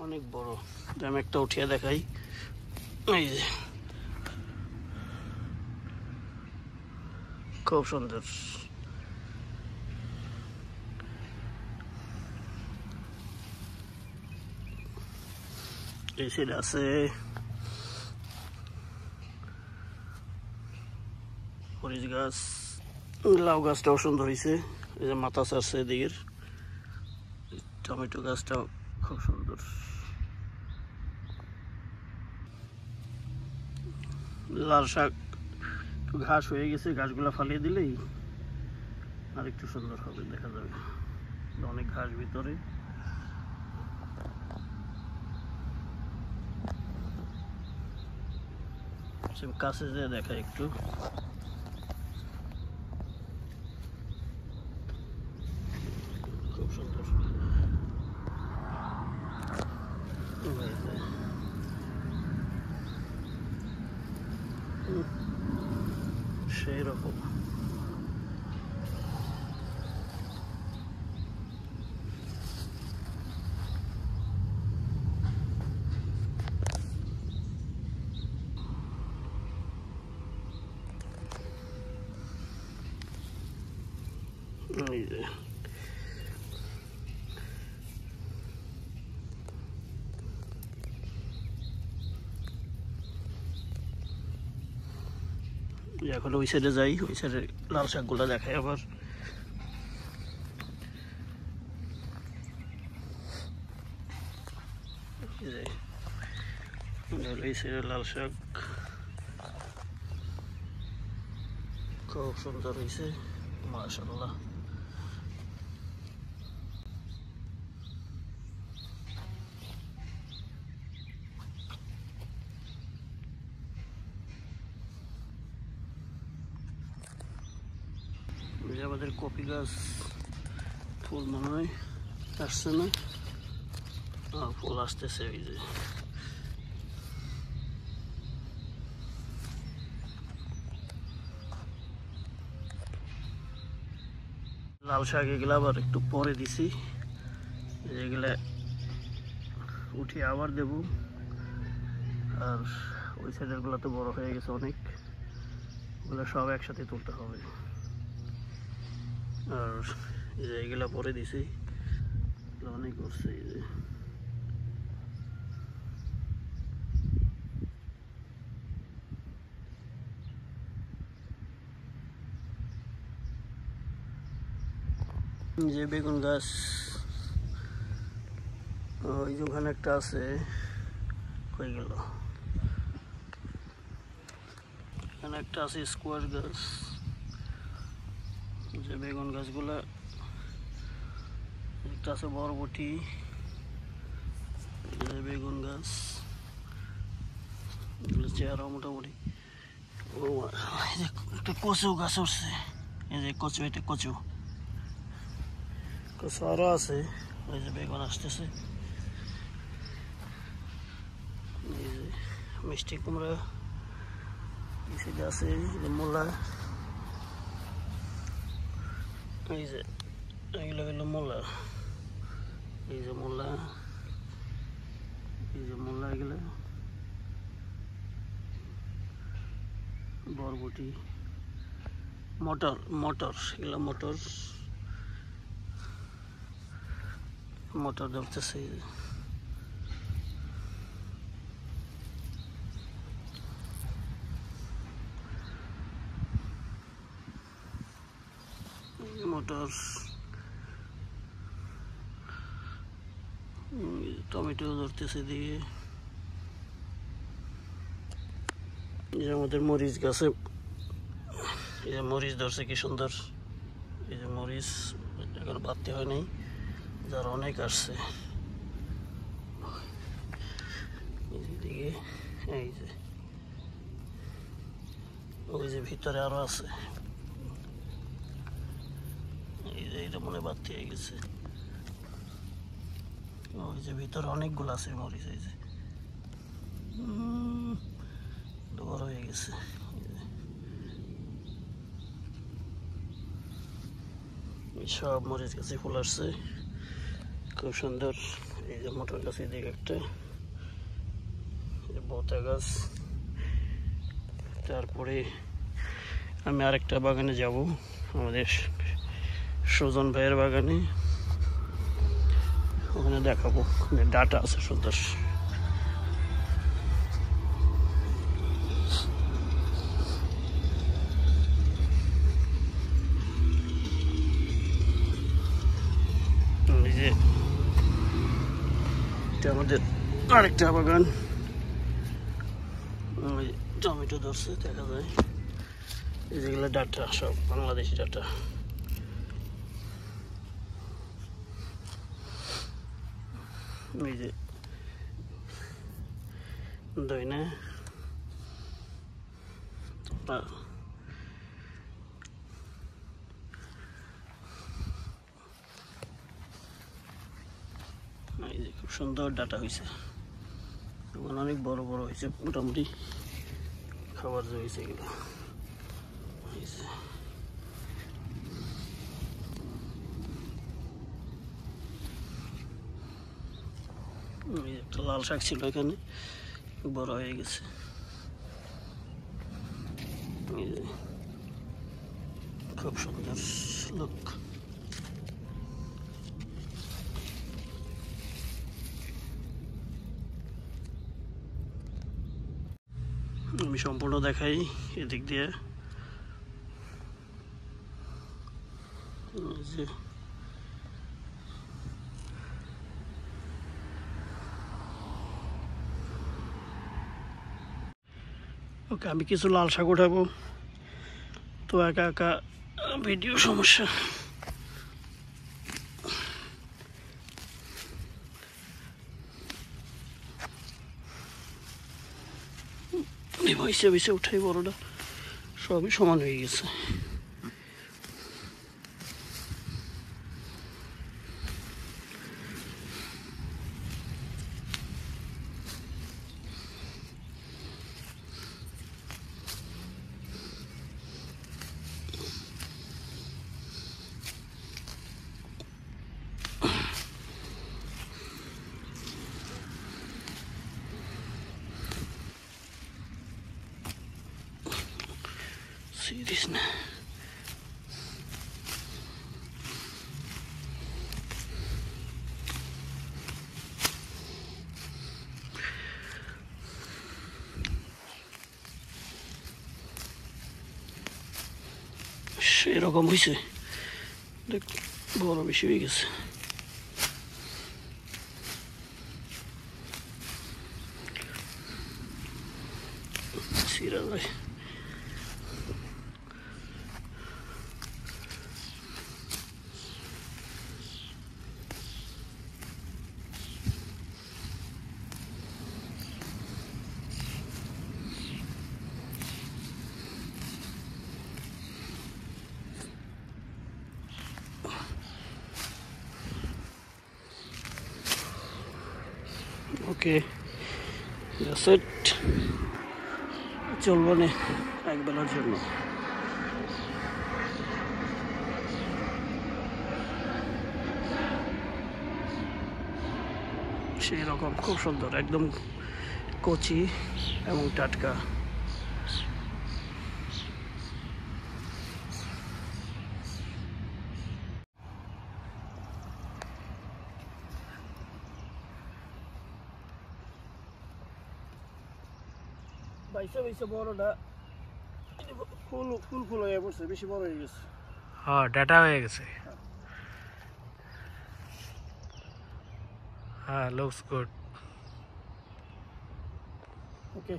অনেক বড়। আমি একটা উঠিয়ে দেখাই। এই যে খুব সুন্দর। এই সাইড আছে মরিচ গাছ, লাউ গাছটাও সুন্দর হয়েছে। এই যে মাথা ছাড়ছে এদিকের। টমেটো গাছটাও খুব সুন্দর। লাল শাক ঘাস হয়ে গেছে, ঘাসগুলা ফালিয়ে দিলেই আর একটু সুন্দর হবে, দেখা যাবে। অনেক ঘাস ভিতরে। কাছে যেয়ে দেখা একটু। খুব সুন্দর। সেই রকম। এই যে এখন ওই সাইডে যাই, ওই সাইডে লাল শাকগুলো দেখাই আবার। এই সাইডে লাল শাক খুব সুন্দর হয়েছে, মাশাআল্লাহ। আমাদের কপি গাছ ফুল মনে হয় আসছে না, ফুল আসতেছে। ওই যে লাল শাক এগুলা আবার একটু পরে দিছি, এগুলা উঠিয়ে আবার দেব। আর ওই সাইডের গুলা তো বড় হয়ে গেছে অনেক, ওগুলো সব একসাথে তুলতে হবে। আর এই যে এগুলা পরে দিছি, অনেক করছে। এই যে বেগুন গাছ ওই যে ওখানে একটা আছে, কই গেল? এখানে একটা আছে স্কোয়াশ গাছ। যে বেগুন গাছগুলা, একটা আছে বরবটি, বেগুন গাছ, চেহারা মোটামুটি। ও একটা কচু গাছ উঠছে, এই যে কচু, এটা কচু কচু আরো আছে। ওই যে বেগুন আসতেছে। এই যে মিষ্টি কুমড়া আছে, মূলা। এই যে এগুলো হলো মূলা। এই যে মূলা, এই যে মূলা, এগুলো বরবটি, মটর, মটর, এগুলো মটর, মটর ধরতেছে। মটর, টমেটো ধরতেছে দিয়ে। এই যে আমাদের মরিচ গাছে, এই যে মরিচ ধরছে কি সুন্দর। এই যে মরিচ এখন বাড়তে হয় নাই, যার অনেক আসছে। এই যে ওই যে ভিতরে আরো আছে। এই যে এটা মনে বাড়তে হয়ে গেছে। ওই যে ভিতরে অনেকগুলো আছে মরিচ। এই যে বড় হয়ে গেছে। সব মরিচ গাছে ফুল আসছে, খুব সুন্দর। এই যে মোটর গাছ, এদিকে একটা বতা গাছ। তারপরে আমি আরেকটা বাগানে যাব, আমাদের সুজন ভাইয়ের বাগানে। ওখানে দেখাবো, ডাটা আছে সুন্দর। আমাদের আরেকটা বাগান, টমেটো ধরছে দেখা যায়। এই যেগুলো ডাটা, সব বাংলাদেশি ডাটা। এই যে দইনা, এই যে খুব সুন্দর ডাটা হয়েছে, এখন অনেক বড় বড় হয়েছে, মোটামুটি খাবার হয়েছে এগুলো। একটা লাল শাক ছিল এখানে, বড় হয়ে গেছে। খুব সুন্দর লোক। আমি সম্পূর্ণ দেখাই এদিক দিয়ে। ওকে, আমি কিছু লাল শাক উঠাবো, তো একা একা ভিডিও সমস্যা। বসে উঠাই, বড়টা সবই সমান হয়ে গেছে। Serius nah. এরকম হয়েছে, বড় বেশি হয়ে গেছে। সিরা ভাই, ওকে সেট চলবো না একবেলার জন্য। সেই রকম খুব সুন্দর, একদম কচি এবং টাটকা। বাইসে বড়টা ফুল হয়ে পড়ছে, বেশি বড় হয়ে গেছে। হ্যাঁ, ডাটা হয়ে গেছে। হ্যাঁ, লুকস গুড। ওকে।